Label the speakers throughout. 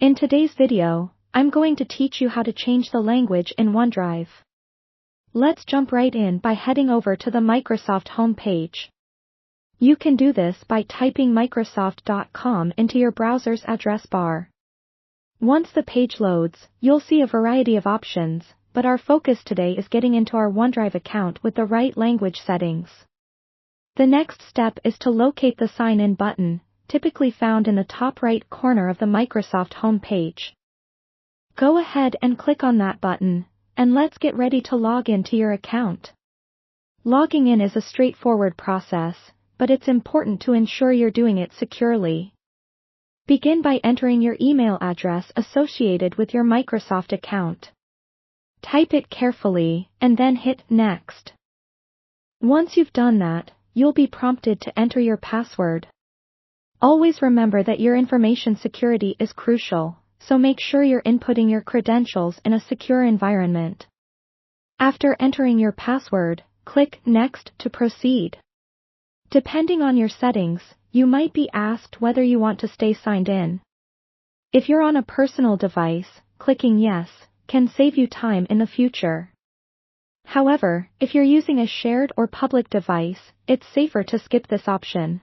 Speaker 1: In today's video, I'm going to teach you how to change the language in OneDrive. Let's jump right in by heading over to the Microsoft homepage. You can do this by typing Microsoft.com into your browser's address bar. Once the page loads, you'll see a variety of options, but our focus today is getting into our OneDrive account with the right language settings. The next step is to locate the Sign In button, typically found in the top right corner of the Microsoft homepage. Go ahead and click on that button, and let's get ready to log into your account. Logging in is a straightforward process, but it's important to ensure you're doing it securely. Begin by entering your email address associated with your Microsoft account. Type it carefully, and then hit Next. Once you've done that, you'll be prompted to enter your password. Always remember that your information security is crucial, so make sure you're inputting your credentials in a secure environment. After entering your password, click Next to proceed. Depending on your settings, you might be asked whether you want to stay signed in. If you're on a personal device, clicking Yes can save you time in the future. However, if you're using a shared or public device, it's safer to skip this option.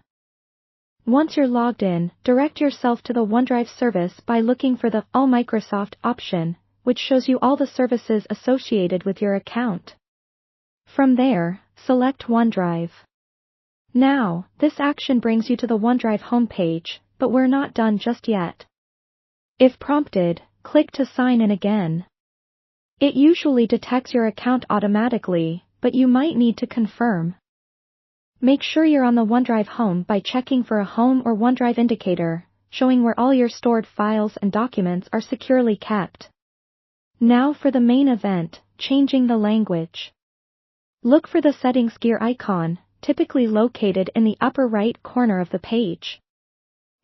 Speaker 1: Once you're logged in, direct yourself to the OneDrive service by looking for the All Microsoft option, which shows you all the services associated with your account. From there, select OneDrive. Now, this action brings you to the OneDrive homepage, but we're not done just yet. If prompted, click to sign in again. It usually detects your account automatically, but you might need to confirm. Make sure you're on the OneDrive home by checking for a Home or OneDrive indicator, showing where all your stored files and documents are securely kept. Now for the main event, changing the language. Look for the settings gear icon, typically located in the upper right corner of the page.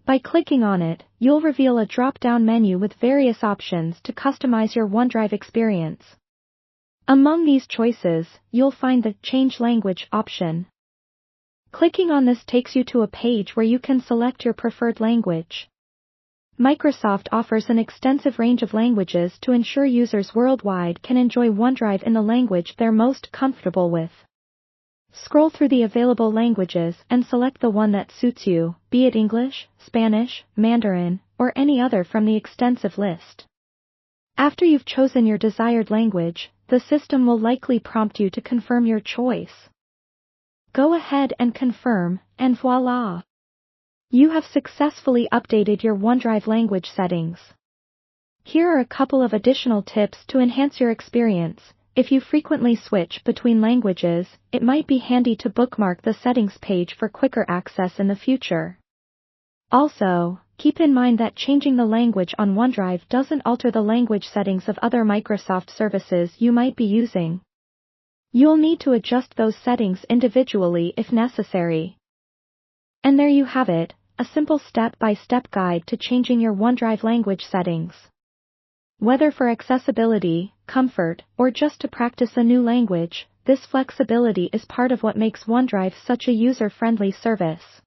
Speaker 1: By clicking on it, you'll reveal a drop-down menu with various options to customize your OneDrive experience. Among these choices, you'll find the Change Language option. Clicking on this takes you to a page where you can select your preferred language. Microsoft offers an extensive range of languages to ensure users worldwide can enjoy OneDrive in the language they're most comfortable with. Scroll through the available languages and select the one that suits you, be it English, Spanish, Mandarin, or any other from the extensive list. After you've chosen your desired language, the system will likely prompt you to confirm your choice. Go ahead and confirm, and voila! You have successfully updated your OneDrive language settings. Here are a couple of additional tips to enhance your experience. If you frequently switch between languages, it might be handy to bookmark the settings page for quicker access in the future. Also, keep in mind that changing the language on OneDrive doesn't alter the language settings of other Microsoft services you might be using. You'll need to adjust those settings individually if necessary. And there you have it, a simple step-by-step guide to changing your OneDrive language settings. Whether for accessibility, comfort, or just to practice a new language, this flexibility is part of what makes OneDrive such a user-friendly service.